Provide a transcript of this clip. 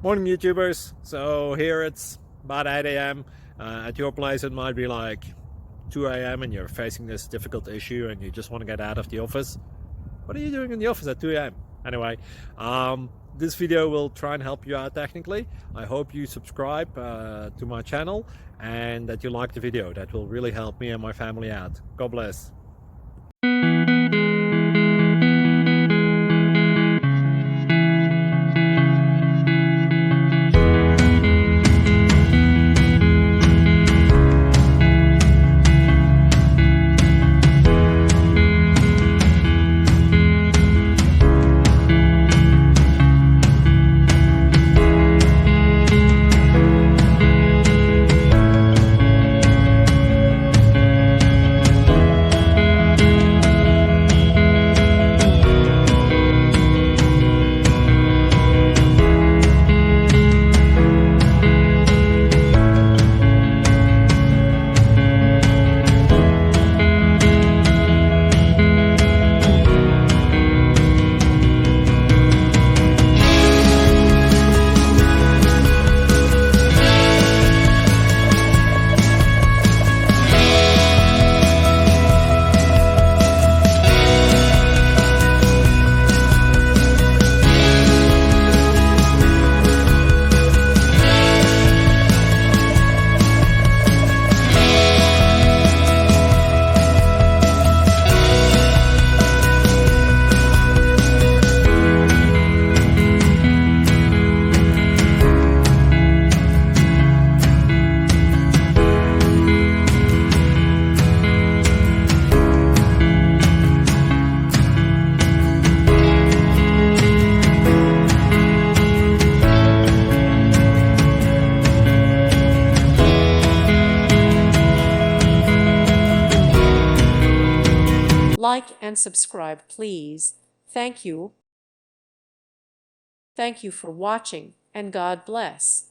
Morning YouTubers. So here it's about 8 a.m. At your place it might be like 2 a.m. and you're facing this difficult issue and you just want to get out of the office. What are you doing in the office at 2 a.m.? Anyway, this video will try and help you out technically. I hope you subscribe to my channel and that you like the video. That will really help me and my family out. God bless. Like and subscribe, please. Thank you. Thank you for watching, and God bless.